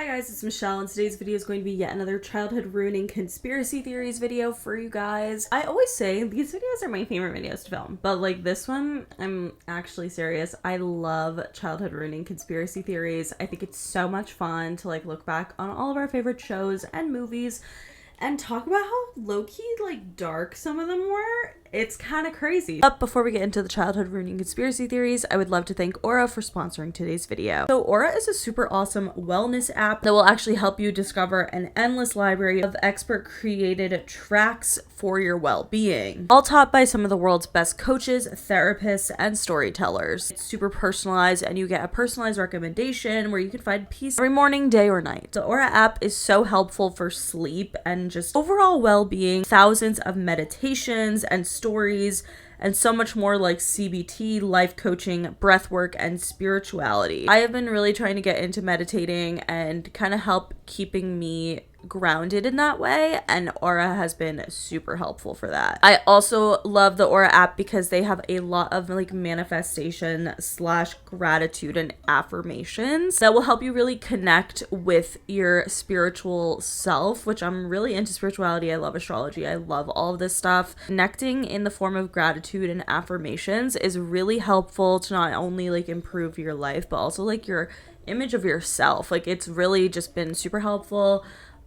Hi guys, it's Michelle, and today's video is going to be yet another childhood ruining conspiracy theories video for you guys. I always say these videos are my favorite videos to film, but like this one, I'm actually serious. I love childhood ruining conspiracy theories. I think it's so much fun to like look back on all of our favorite shows and movies and talk about how low-key like dark some of them were. It's kind of crazy. But before we get into the childhood ruining conspiracy theories, I would love to thank Aura for sponsoring today's video. So Aura is a super awesome wellness app that will actually help you discover an endless library of expert created tracks for your well-being, all taught by some of the world's best coaches, therapists, and storytellers. It's super personalized, and you get a personalized recommendation where you can find peace every morning, day, or night. The Aura app is so helpful for sleep and just overall well-being. Thousands of meditations and stories and so much more like CBT, life coaching, breath work, and spirituality. I have been really trying to get into meditating and kind of help keeping me grounded in that way, and Aura has been super helpful for that. I also love the Aura app because they have a lot of like manifestation / gratitude and affirmations that will help you really connect with your spiritual self, which I'm really into spirituality. I love astrology. I love all of this stuff. Connecting in the form of gratitude and affirmations is really helpful to not only like improve your life, but also like your image of yourself. Like it's really just been super helpful.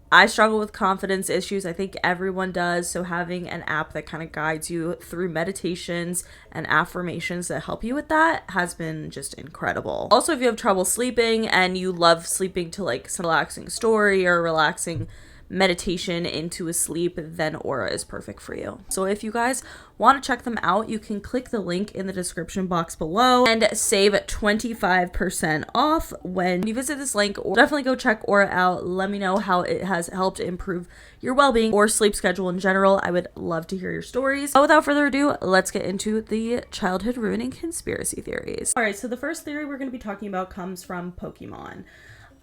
I struggle with confidence issues. I think everyone does. So having an app that kind of guides you through meditations and affirmations that help you with that has been just incredible. Also, if you have trouble sleeping and you love sleeping to like some relaxing story or relaxing meditation into a sleep, then Aura is perfect for you. So if you guys want to check them out, you can click the link in the description box below and save 25% off when you visit this link. Or definitely go check Aura out. Let me know how it has helped improve your well-being or sleep schedule in general. I would love to hear your stories. But without further ado, let's get into the childhood ruining conspiracy theories. All right, so the first theory we're going to be talking about comes from Pokemon.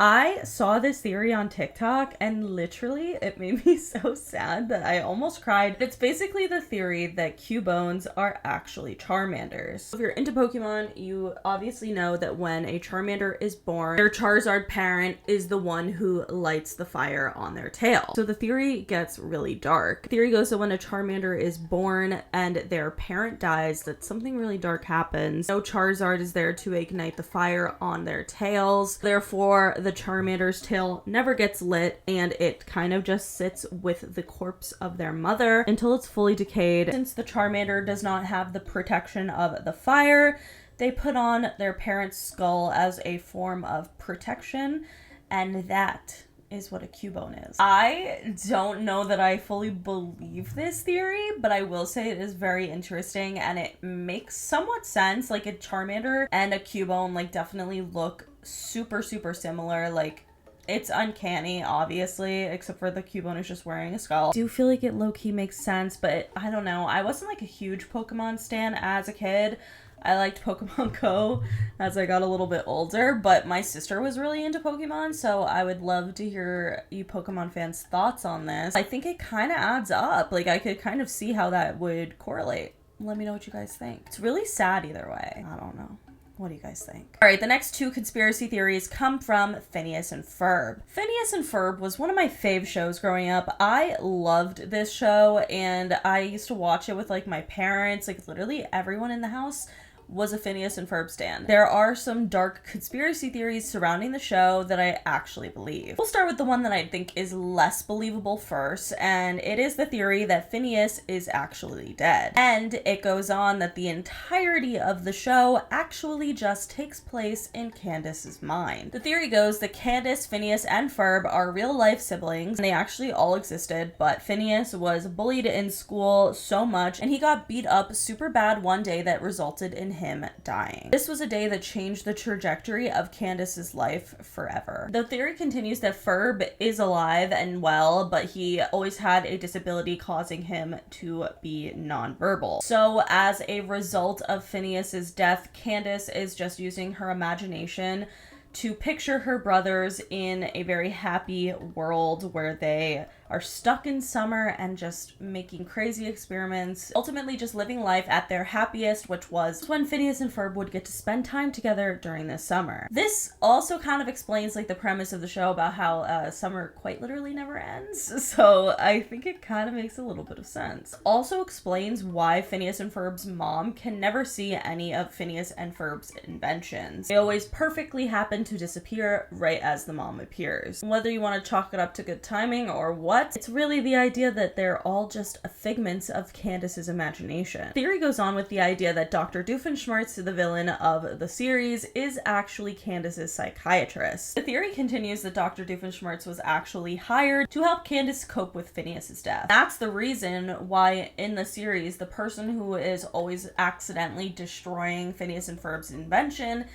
I saw this theory on TikTok and literally it made me so sad that I almost cried. It's basically the theory that Cubones are actually Charmanders. If you're into Pokemon, you obviously know that when a Charmander is born, their Charizard parent is the one who lights the fire on their tail. So the theory gets really dark. The theory goes that when a Charmander is born and their parent dies, that something really dark happens. No Charizard is there to ignite the fire on their tails. Therefore, the Charmander's tail never gets lit and it kind of just sits with the corpse of their mother until it's fully decayed. Since the Charmander does not have the protection of the fire, they put on their parent's skull as a form of protection, and that is what a Cubone is. I don't know that I fully believe this theory, but I will say it is very interesting and it makes somewhat sense. Like a Charmander and a Cubone like definitely look super similar. Like it's uncanny, obviously, except for the Cubone is just wearing a skull. I do feel like it low-key makes sense, but I don't know. I wasn't like a huge Pokemon stan as a kid. I liked Pokemon Go as I got a little bit older, but my sister was really into Pokemon, so I would love to hear you Pokemon fans' thoughts on this. I think it kind of adds up. Like, I could kind of see how that would correlate. Let me know what you guys think. It's really sad either way. I don't know. What do you guys think? All right, the next two conspiracy theories come from Phineas and Ferb. Phineas and Ferb was one of my fave shows growing up. I loved this show, and I used to watch it with like my parents. Like literally everyone in the house was a Phineas and Ferb stan. There are some dark conspiracy theories surrounding the show that I actually believe. We'll start with the one that I think is less believable first, and it is the theory that Phineas is actually dead. And it goes on that the entirety of the show actually just takes place in Candace's mind. The theory goes that Candace, Phineas, and Ferb are real-life siblings, and they actually all existed, but Phineas was bullied in school so much, and he got beat up super bad one day that resulted in him dying. This was a day that changed the trajectory of Candace's life forever. The theory continues that Ferb is alive and well, but he always had a disability causing him to be nonverbal. So as a result of Phineas's death, Candace is just using her imagination to picture her brothers in a very happy world where they are stuck in summer and just making crazy experiments, ultimately just living life at their happiest, which was when Phineas and Ferb would get to spend time together during this summer. This also kind of explains like the premise of the show about how summer quite literally never ends, so I think it kind of makes a little bit of sense. Also explains why Phineas and Ferb's mom can never see any of Phineas and Ferb's inventions. They always perfectly happen to disappear right as the mom appears. Whether you want to chalk it up to good timing or what, it's really the idea that they're all just figments of Candace's imagination. Theory goes on with the idea that Dr. Doofenshmirtz, the villain of the series, is actually Candace's psychiatrist. The theory continues that Dr. Doofenshmirtz was actually hired to help Candace cope with Phineas's death. That's the reason why in the series, the person who is always accidentally destroying Phineas and Ferb's invention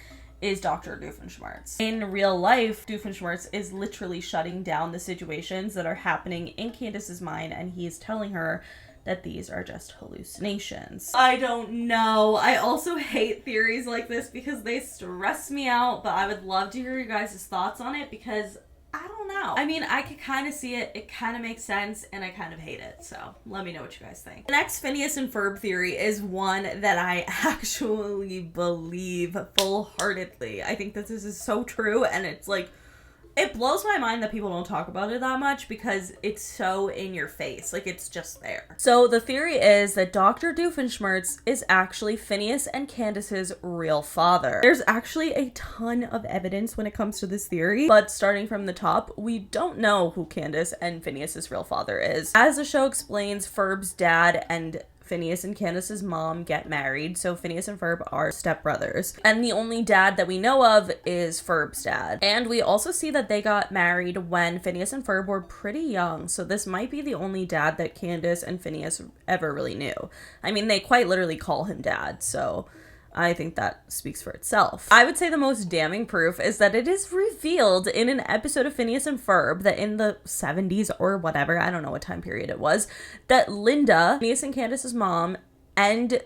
is Dr. Doofenshmirtz. In real life, Doofenshmirtz is literally shutting down the situations that are happening in Candace's mind, and he is telling her that these are just hallucinations. I don't know. I also hate theories like this because they stress me out, but I would love to hear your guys' thoughts on it because I don't know. I mean, I could kind of see it. It kind of makes sense, and I kind of hate it. So let me know what you guys think. The next Phineas and Ferb theory is one that I actually believe full-heartedly. I think that this is so true, and it's like, it blows my mind that people don't talk about it that much because it's so in your face. Like, it's just there. So the theory is that Dr. Doofenshmirtz is actually Phineas and Candace's real father. There's actually a ton of evidence when it comes to this theory, but starting from the top, we don't know who Candace and Phineas's real father is. As the show explains, Ferb's dad and Phineas and Candace's mom get married, so Phineas and Ferb are stepbrothers. And the only dad that we know of is Ferb's dad. And we also see that they got married when Phineas and Ferb were pretty young, so this might be the only dad that Candace and Phineas ever really knew. I mean, they quite literally call him dad, so I think that speaks for itself. I would say the most damning proof is that it is revealed in an episode of Phineas and Ferb that in the 70s or whatever, I don't know what time period it was, that Linda, Phineas and Candace's mom, and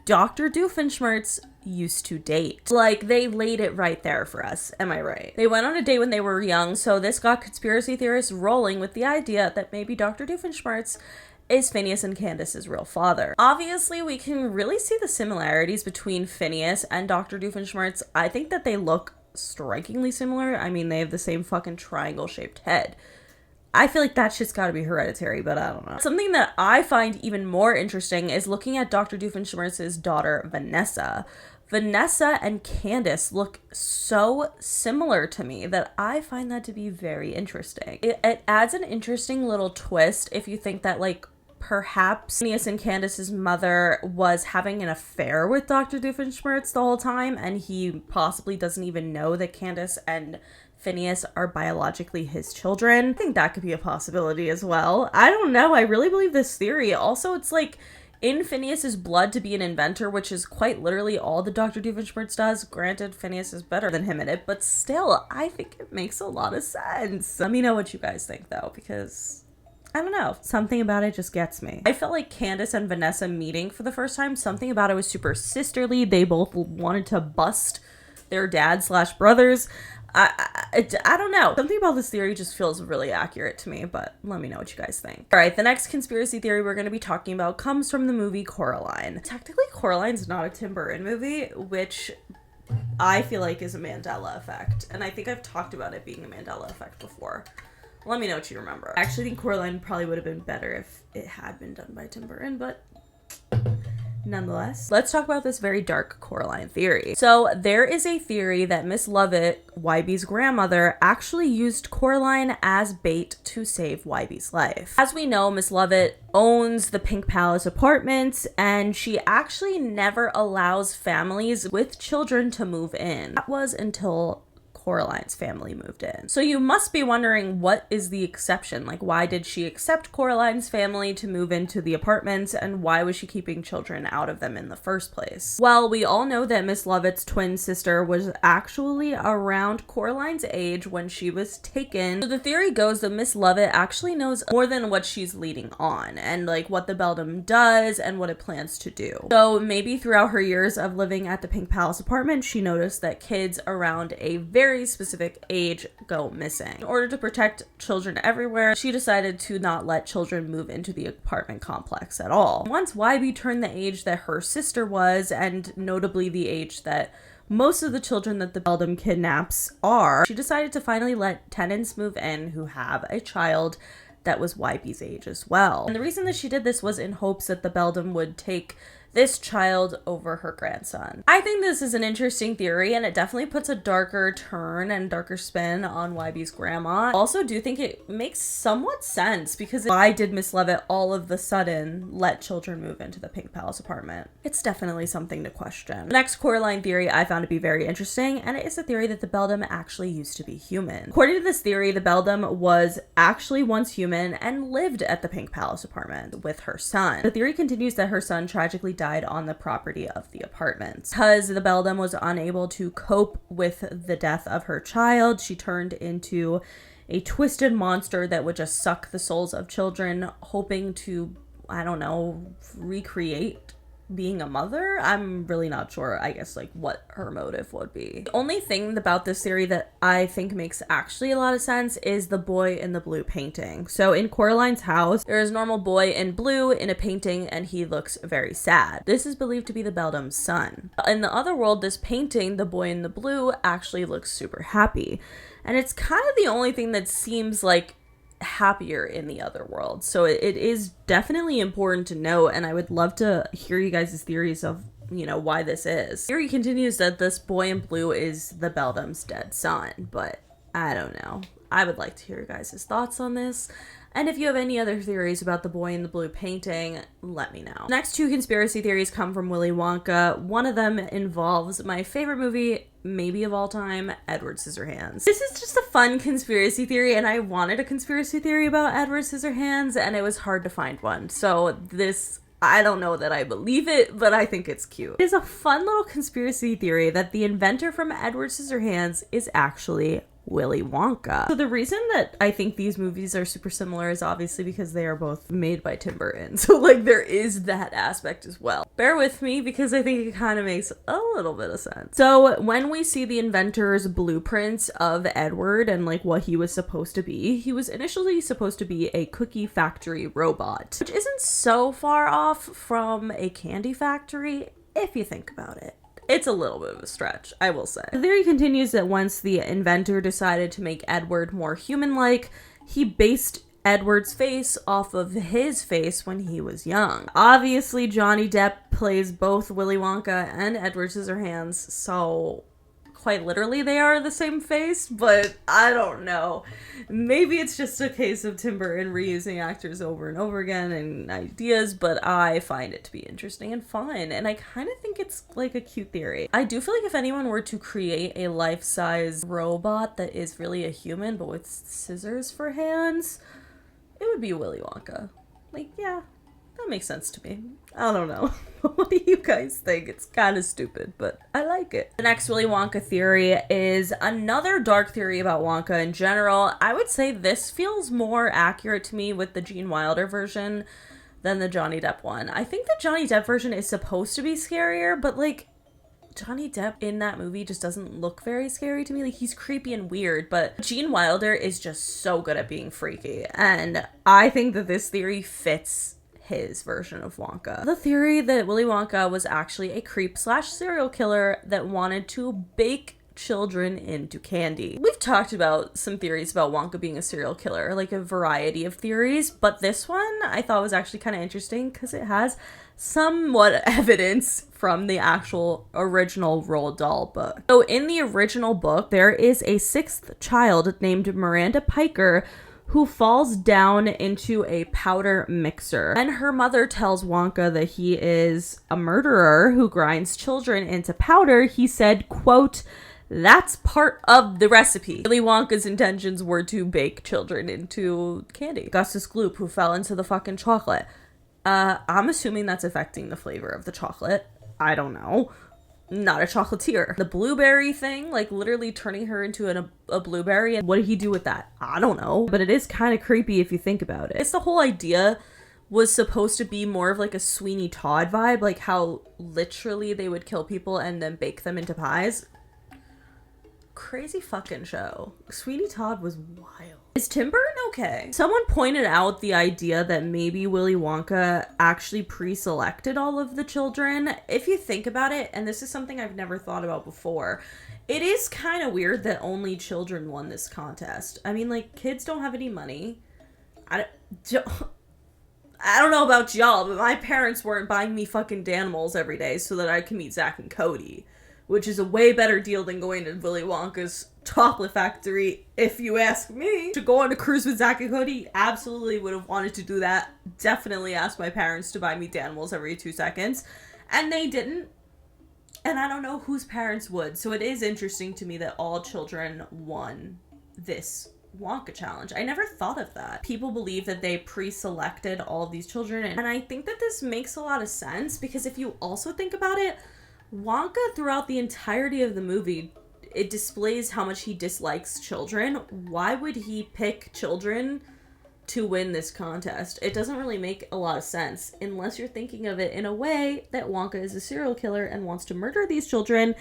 Dr. Doofenshmirtz used to date. Like, they laid it right there for us. Am I right? They went on a date when they were young, so this got conspiracy theorists rolling with the idea that maybe Dr. Doofenshmirtz is Phineas and Candace's real father. Obviously, we can really see the similarities between Phineas and Dr. Doofenshmirtz. I think that they look strikingly similar. I mean, they have the same fucking triangle-shaped head. I feel like that shit's gotta be hereditary, but I don't know. Something that I find even more interesting is looking at Dr. Doofenshmirtz's daughter, Vanessa. Vanessa and Candace look so similar to me that I find that to be very interesting. It adds an interesting little twist if you think that, like, perhaps Phineas and Candace's mother was having an affair with Dr. Doofenshmirtz the whole time, and he possibly doesn't even know that Candace and Phineas are biologically his children. I think that could be a possibility as well. I don't know. I really believe this theory. Also, it's like in Phineas's blood to be an inventor, which is quite literally all that Dr. Doofenshmirtz does. Granted, Phineas is better than him in it, but still, I think it makes a lot of sense. Let me know what you guys think, though, because I don't know. Something about it just gets me. I felt like Candace and Vanessa meeting for the first time, something about it was super sisterly. They both wanted to bust their dad/brothers. I don't know. Something about this theory just feels really accurate to me, but let me know what you guys think. All right, the next conspiracy theory we're going to be talking about comes from the movie Coraline. Technically, Coraline's not a Tim Burton movie, which I feel like is a Mandela effect. And I think I've talked about it being a Mandela effect before. Let me know what you remember. I actually think Coraline probably would have been better if it had been done by Tim Burton, but nonetheless, let's talk about this very dark Coraline theory. So there is a theory that Miss Lovett, Wybie's grandmother, actually used Coraline as bait to save Wybie's life. As we know, Miss Lovett owns the Pink Palace apartments, and she actually never allows families with children to move in. That was until Coraline's family moved in. So you must be wondering, what is the exception? Like, why did she accept Coraline's family to move into the apartments, and why was she keeping children out of them in the first place? Well, we all know that Miss Lovett's twin sister was actually around Coraline's age when she was taken. So the theory goes that Miss Lovett actually knows more than what she's leading on, and like what the Beldam does and what it plans to do. So maybe throughout her years of living at the Pink Palace apartment, she noticed that kids around a very very specific age go missing. In order to protect children everywhere, she decided to not let children move into the apartment complex at all. Once YB turned the age that her sister was, and notably the age that most of the children that the beldam kidnaps are, she decided to finally let tenants move in who have a child that was YB's age as well. And the reason that she did this was in hopes that the beldam would take this child over her grandson. I think this is an interesting theory, and it definitely puts a darker turn and darker spin on YB's grandma. I also do think it makes somewhat sense, because why did Miss Levitt all of the sudden let children move into the Pink Palace apartment? It's definitely something to question. The next Coraline theory I found to be very interesting, and it is the theory that the beldam actually used to be human. According to this theory, the beldam was actually once human and lived at the Pink Palace apartment with her son. The theory continues that her son tragically died on the property of the apartment. Because the beldam was unable to cope with the death of her child, she turned into a twisted monster that would just suck the souls of children, hoping to, I don't know, recreate being a mother. I'm really not sure, I guess, like what her motive would be. The only thing about this theory that I think makes actually a lot of sense is the boy in the blue painting. So in Coraline's house, there is a normal boy in blue in a painting, and he looks very sad. This is believed to be the beldam's son. In the other world, this painting, the boy in the blue, actually looks super happy. And it's kind of the only thing that seems like happier in the other world. So it is definitely important to know, and I would love to hear you guys' theories of, you know, why this is. Theory continues that this boy in blue is the beldam's dead son, but I don't know. I would like to hear your guys' thoughts on this. And if you have any other theories about the boy in the blue painting, let me know. Next two conspiracy theories come from Willy Wonka. One of them involves my favorite movie, maybe of all time, Edward Scissorhands. This is just a fun conspiracy theory, and I wanted a conspiracy theory about Edward Scissorhands, and it was hard to find one. So this, I don't know that I believe it, but I think it's cute. It is a fun little conspiracy theory that the inventor from Edward Scissorhands is actually Willy Wonka. So the reason that I think these movies are super similar is obviously because they are both made by Tim Burton. So like there is that aspect as well. Bear with me because I think it kind of makes a little bit of sense. So when we see the inventor's blueprints of Edward and like what he was supposed to be, he was initially supposed to be a cookie factory robot, which isn't so far off from a candy factory if you think about it. It's a little bit of a stretch, I will say. The theory continues that once the inventor decided to make Edward more human-like, he based Edward's face off of his face when he was young. Obviously, Johnny Depp plays both Willy Wonka and Edward Scissorhands, so quite literally they are the same face, but I don't know. Maybe it's just a case of Tim Burton reusing actors over and over again and ideas, but I find it to be interesting and fun, and I kind of think it's like a cute theory. I do feel like if anyone were to create a life-size robot that is really a human but with scissors for hands, it would be Willy Wonka. Like, yeah, that makes sense to me. I don't know. What do you guys think? It's kind of stupid, but I like it. The next Willy Wonka theory is another dark theory about Wonka in general. I would say this feels more accurate to me with the Gene Wilder version than the Johnny Depp one. I think the Johnny Depp version is supposed to be scarier, but like Johnny Depp in that movie just doesn't look very scary to me. Like he's creepy and weird, but Gene Wilder is just so good at being freaky. And I think that this theory fits his version of Wonka. The theory that Willy Wonka was actually a creep / serial killer that wanted to bake children into candy. We've talked about some theories about Wonka being a serial killer, like a variety of theories, but this one I thought was actually kind of interesting because it has somewhat evidence from the actual original Roald Dahl book. So in the original book, there is a 6th child named Miranda Piker who falls down into a powder mixer. And her mother tells Wonka that he is a murderer who grinds children into powder. He said, quote, "That's part of the recipe." Willy Wonka's intentions were to bake children into candy. Augustus Gloop, who fell into the fucking chocolate. I'm assuming that's affecting the flavor of the chocolate. I don't know. Not a chocolatier. The blueberry thing, like literally turning her into a blueberry, and what did he do with that? I don't know, but it is kind of creepy if you think about it. It's the whole idea was supposed to be more of like a Sweeney Todd vibe, like how literally they would kill people and then bake them into pies. crazy fucking show. Sweeney Todd was wild. Is Tim Burton okay? Someone pointed out the idea that maybe Willy Wonka actually pre-selected all of the children. If you think about it, and this is something I've never thought about before, it is kind of weird that only children won this contest. I mean, like, kids don't have any money. I don't know about y'all, but my parents weren't buying me fucking Danimals every day so that I can meet Zach and Cody, which is a way better deal than going to Willy Wonka's chocolate factory, if you ask me. To go on a cruise with Zach and Cody, absolutely would have wanted to do that. Definitely asked my parents to buy me Danimals every 2 seconds, and they didn't. And I don't know whose parents would. So it is interesting to me that all children won this Wonka challenge. I never thought of that. People believe that they pre-selected all of these children, and I think that this makes a lot of sense, because if you also think about it, Wonka throughout the entirety of the movie, it displays how much he dislikes children. Why would he pick children to win this contest? It doesn't really make a lot of sense unless you're thinking of it in a way that Wonka is a serial killer and wants to murder these children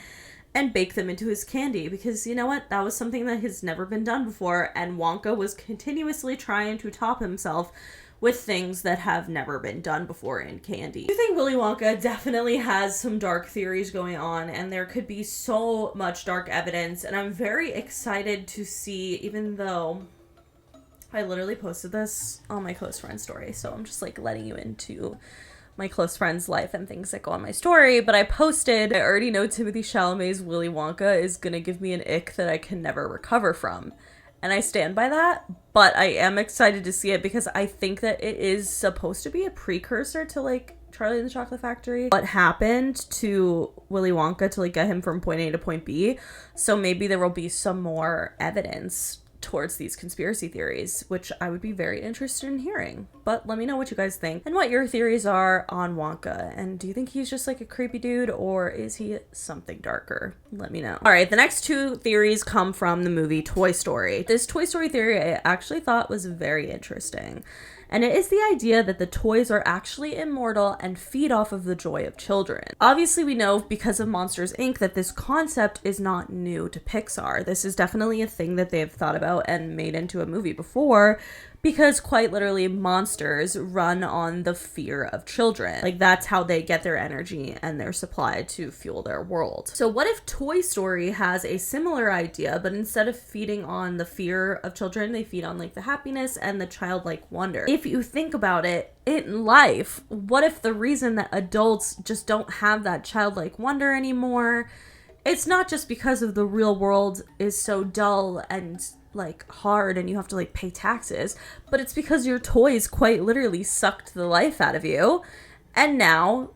and bake them into his candy, because you know what? That was something that has never been done before, and Wonka was continuously trying to top himself with things that have never been done before in candy. I think Willy Wonka definitely has some dark theories going on, and there could be so much dark evidence, and I'm very excited to see, even though I literally posted this on my close friend story, so I'm just like letting you into my close friend's life and things that go on my story, but I posted, I already know Timothée Chalamet's Willy Wonka is gonna give me an ick that I can never recover from. And I stand by that, but I am excited to see it because I think that it is supposed to be a precursor to, like, Charlie and the Chocolate Factory. What happened to Willy Wonka to, like, get him from point A to point B. So maybe there will be some more evidence towards these conspiracy theories, which I would be very interested in hearing. But let me know what you guys think and what your theories are on Wonka. And do you think he's just like a creepy dude, or is he something darker? Let me know. All right, the next 2 theories come from the movie Toy Story. This Toy Story theory I actually thought was very interesting. And it is the idea that the toys are actually immortal and feed off of the joy of children. Obviously, we know because of Monsters, Inc. that this concept is not new to Pixar. This is definitely a thing that they've thought about and made into a movie before, because quite literally monsters run on the fear of children. Like, that's how they get their energy and their supply to fuel their world. So what if Toy Story has a similar idea, but instead of feeding on the fear of children, they feed on like the happiness and the childlike wonder? If you think about it, in life, what if the reason that adults just don't have that childlike wonder anymore, it's not just because of the real world is so dull and like hard and you have to like pay taxes, but it's because your toys quite literally sucked the life out of you, and now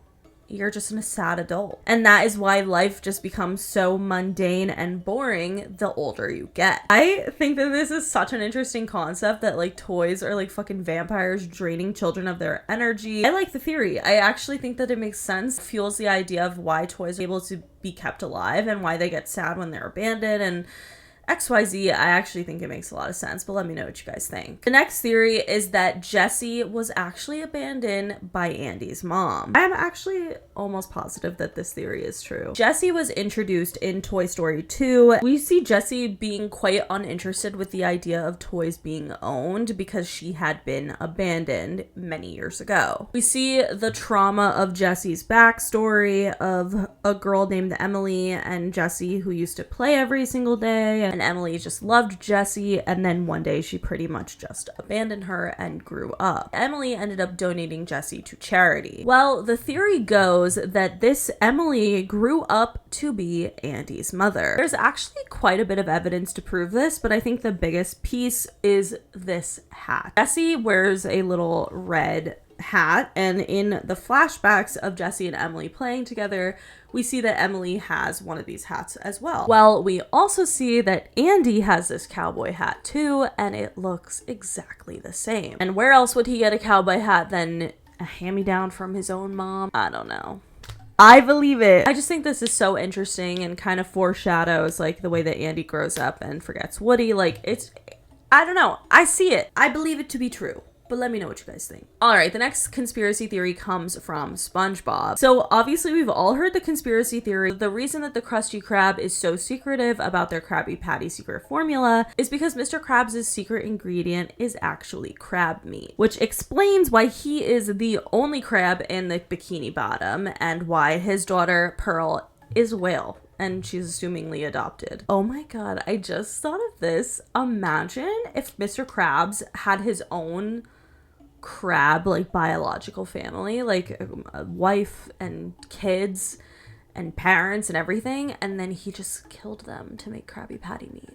you're just a sad adult. And that is why life just becomes so mundane and boring the older you get. I think that this is such an interesting concept, that like toys are like fucking vampires draining children of their energy. I like the theory. I actually think that it makes sense. It fuels the idea of why toys are able to be kept alive and why they get sad when they're abandoned and XYZ. I actually think it makes a lot of sense, but let me know what you guys think. The next theory is that Jessie was actually abandoned by Andy's mom. I'm actually almost positive that this theory is true. Jessie was introduced in Toy Story 2. We see Jessie being quite uninterested with the idea of toys being owned because she had been abandoned many years ago. We see the trauma of Jessie's backstory of a girl named Emily and Jessie who used to play every single day, and Emily just loved Jessie, and then one day she pretty much just abandoned her and grew up. Emily ended up donating Jessie to charity. Well, the theory goes that this Emily grew up to be Andy's mother. There's actually quite a bit of evidence to prove this, but I think the biggest piece is this hat. Jessie wears a little red hat, and in the flashbacks of Jessie and Emily playing together, we see that Emily has one of these hats as well. Well, we also see that Andy has this cowboy hat too, and it looks exactly the same. And where else would he get a cowboy hat than a hand-me-down from his own mom? I don't know. I believe it. I just think this is so interesting and kind of foreshadows like the way that Andy grows up and forgets Woody. Like, it's, I don't know. I see it. I believe it to be true. But let me know what you guys think. All right, the next conspiracy theory comes from SpongeBob. So obviously we've all heard the conspiracy theory. The reason that the Krusty Krab is so secretive about their Krabby Patty secret formula is because Mr. Krabs' secret ingredient is actually crab meat, which explains why he is the only crab in the Bikini Bottom and why his daughter Pearl is a whale. And she's assumingly adopted. Oh my god, I just thought of this. Imagine if Mr. Krabs had his own crab, like, biological family, like a wife and kids and parents and everything, and then he just killed them to make Krabby Patty meat.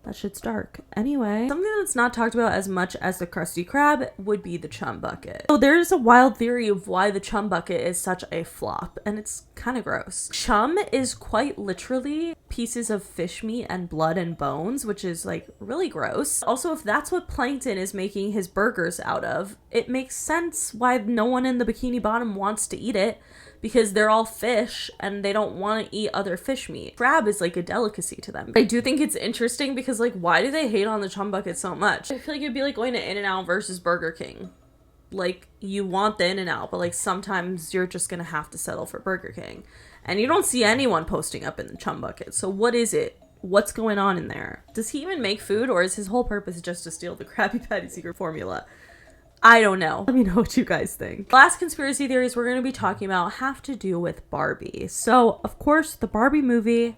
That shit's dark. Anyway, something that's not talked about as much as the Krusty Krab would be the chum bucket. So there's a wild theory of why the chum bucket is such a flop, and it's kind of gross. Chum is quite literally pieces of fish meat and blood and bones, which is like really gross. Also, if that's what Plankton is making his burgers out of, it makes sense why no one in the Bikini Bottom wants to eat it, because they're all fish and they don't want to eat other fish meat. Crab is like a delicacy to them. I do think it's interesting because, like, why do they hate on the chum bucket so much? I feel like it'd be like going to In-N-Out versus Burger King. Like, you want the In-N-Out, but like sometimes you're just gonna have to settle for Burger King. And you don't see anyone posting up in the chum bucket. So what is it? What's going on in there? Does he even make food, or is his whole purpose just to steal the Krabby Patty secret formula? I don't know. Let me know what you guys think. Last conspiracy theories we're going to be talking about have to do with Barbie. So, of course, the Barbie movie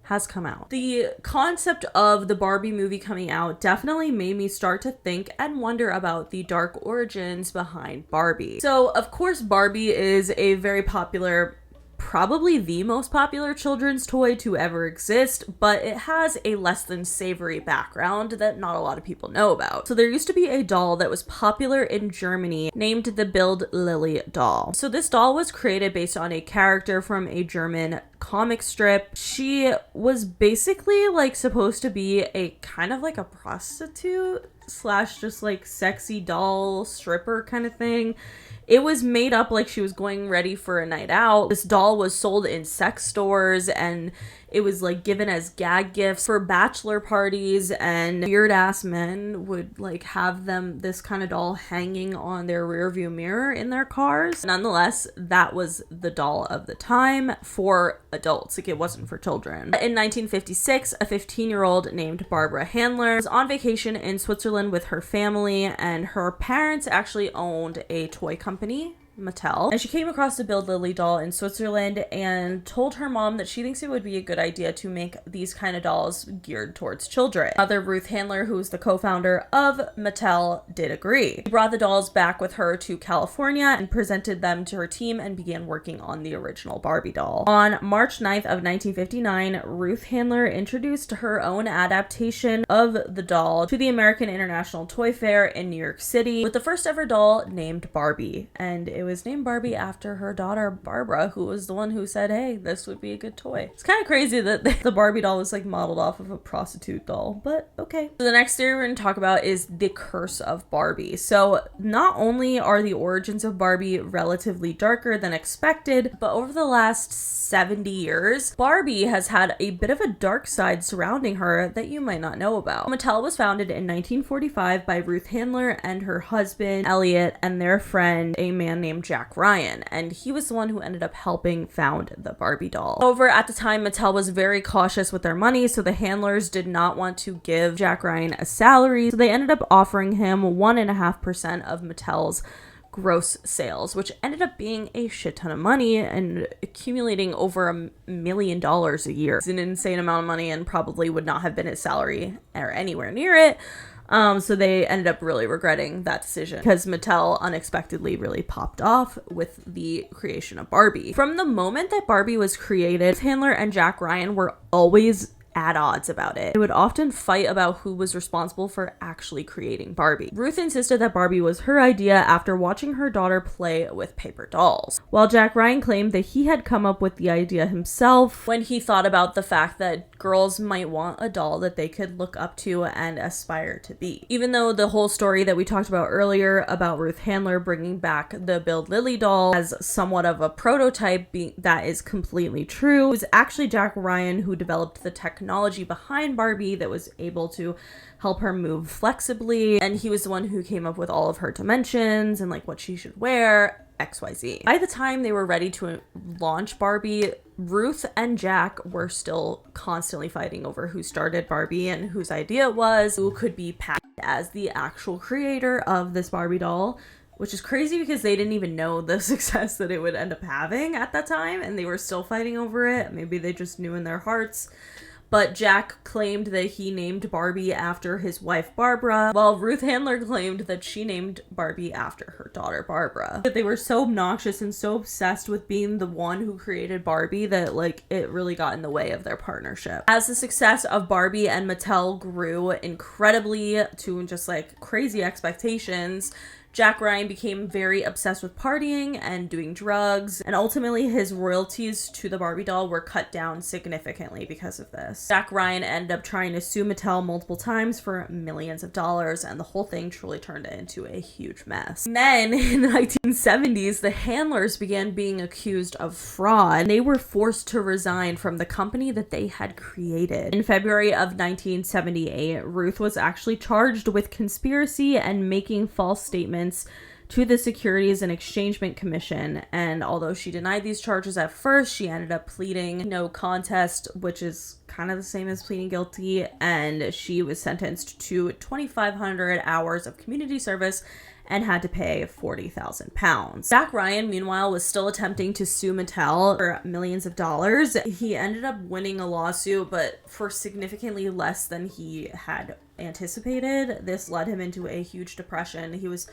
has come out. The concept of the Barbie movie coming out definitely made me start to think and wonder about the dark origins behind Barbie. So, of course, Barbie is a very popular, probably the most popular children's toy to ever exist, but it has a less than savory background that not a lot of people know about. So there used to be a doll that was popular in Germany named the Bild Lilly doll. So this doll was created based on a character from a German comic strip. She was basically like supposed to be a kind of like a prostitute slash just like sexy doll stripper kind of thing. It was made up like she was going ready for a night out. This doll was sold in sex stores, and it was like given as gag gifts for bachelor parties, and weird ass men would like have this kind of doll hanging on their rear view mirror in their cars. Nonetheless, that was the doll of the time for adults. Like, it wasn't for children. In 1956, a 15-year-old named Barbara Handler was on vacation in Switzerland with her family, and her parents actually owned a toy company, Mattel, and she came across the Bild Lilly doll in Switzerland and told her mom that she thinks it would be a good idea to make these kind of dolls geared towards children. Mother Ruth Handler, who's the co-founder of Mattel, did agree. She brought the dolls back with her to California and presented them to her team and began working on the original Barbie doll. On March 9th of 1959, Ruth Handler introduced her own adaptation of the doll to the American International Toy Fair in New York City with the first ever doll named Barbie, and it was named Barbie after her daughter Barbara, who was the one who said, hey, this would be a good toy. It's kind of crazy that the Barbie doll was like modeled off of a prostitute doll, but okay. So the next theory we're going to talk about is the curse of Barbie. So not only are the origins of Barbie relatively darker than expected, but over the last 70 years, Barbie has had a bit of a dark side surrounding her that you might not know about. Mattel was founded in 1945 by Ruth Handler and her husband Elliot and their friend, a man named Jack Ryan, and he was the one who ended up helping found the Barbie doll. However, at the time, Mattel was very cautious with their money, so the Handlers did not want to give Jack Ryan a salary, so they ended up offering him 1.5% of Mattel's gross sales, which ended up being a shit ton of money and accumulating over $1 million a year. It's an insane amount of money and probably would not have been his salary or anywhere near it. So they ended up really regretting that decision because Mattel unexpectedly really popped off with the creation of Barbie. From the moment that Barbie was created, Handler and Jack Ryan were always at odds about it. They would often fight about who was responsible for actually creating Barbie. Ruth insisted that Barbie was her idea after watching her daughter play with paper dolls, while Jack Ryan claimed that he had come up with the idea himself when he thought about the fact that girls might want a doll that they could look up to and aspire to be. Even though the whole story that we talked about earlier about Ruth Handler bringing back the Bild Lilly doll as somewhat of a prototype that is completely true, it was actually Jack Ryan who developed the technology technology behind Barbie that was able to help her move flexibly. And he was the one who came up with all of her dimensions and like what she should wear, XYZ. By the time they were ready to launch Barbie, Ruth and Jack were still constantly fighting over who started Barbie and whose idea it was, who could be passed as the actual creator of this Barbie doll, which is crazy because they didn't even know the success that it would end up having at that time, and they were still fighting over it. Maybe they just knew in their hearts. But Jack claimed that he named Barbie after his wife Barbara, while Ruth Handler claimed that she named Barbie after her daughter Barbara. But they were so obnoxious and so obsessed with being the one who created Barbie that like it really got in the way of their partnership. As the success of Barbie and Mattel grew incredibly to just like crazy expectations, Jack Ryan became very obsessed with partying and doing drugs, and ultimately his royalties to the Barbie doll were cut down significantly because of this. Jack Ryan ended up trying to sue Mattel multiple times for millions of dollars, and the whole thing truly turned into a huge mess. And then in the 1970s, the Handlers began being accused of fraud. They were forced to resign from the company that they had created. In February of 1978, Ruth was actually charged with conspiracy and making false statements to the Securities and Exchange Commission, and although she denied these charges at first, she ended up pleading no contest, which is kind of the same as pleading guilty, and she was sentenced to 2,500 hours of community service and had to pay £40,000. Jack Ryan, meanwhile, was still attempting to sue Mattel for millions of dollars. He ended up winning a lawsuit, but for significantly less than he had anticipated. This led him into a huge depression. He was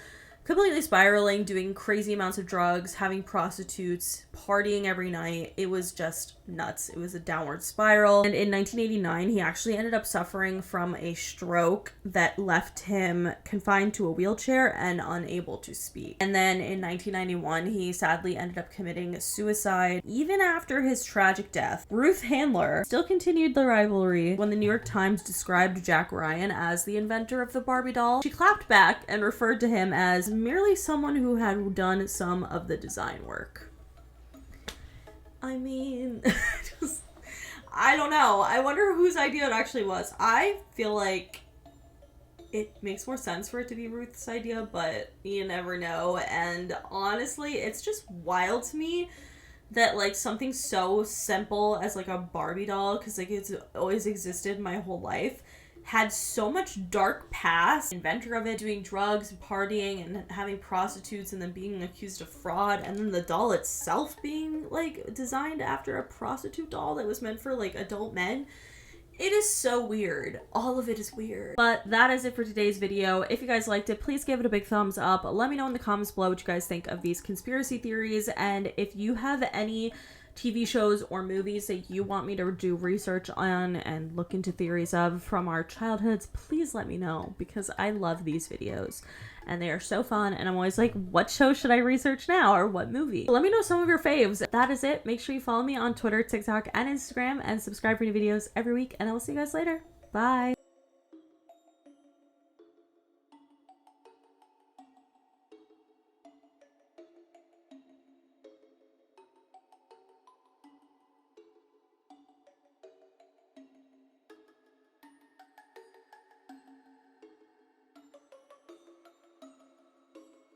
completely spiraling, doing crazy amounts of drugs, having prostitutes, partying every night. It was just nuts. It was a downward spiral. And in 1989, he actually ended up suffering from a stroke that left him confined to a wheelchair and unable to speak. And then in 1991, he sadly ended up committing suicide. Even after his tragic death, Ruth Handler still continued the rivalry. When the New York Times described Jack Ryan as the inventor of the Barbie doll, she clapped back and referred to him as merely someone who had done some of the design work. I mean, I don't know. I wonder whose idea it actually was. I feel like it makes more sense for it to be Ruth's idea, but you never know. And honestly, it's just wild to me that like something so simple as like a Barbie doll, because like it's always existed my whole life, had so much dark past. Inventor of it doing drugs and partying and having prostitutes and then being accused of fraud, and then the doll itself being like designed after a prostitute doll that was meant for like adult men. It is so weird. All of it is weird. But that is it for today's video. If you guys liked it, please give it a big thumbs up. Let me know in the comments below what you guys think of these conspiracy theories, and if you have any TV shows or movies that you want me to do research on and look into theories of from our childhoods, please let me know, because I love these videos and they are so fun, and I'm always like, what show should I research now, or what movie? Let me know some of your faves. That is it. Make sure you follow me on Twitter, TikTok, and Instagram, and subscribe for new videos every week, and I will see you guys later. Bye.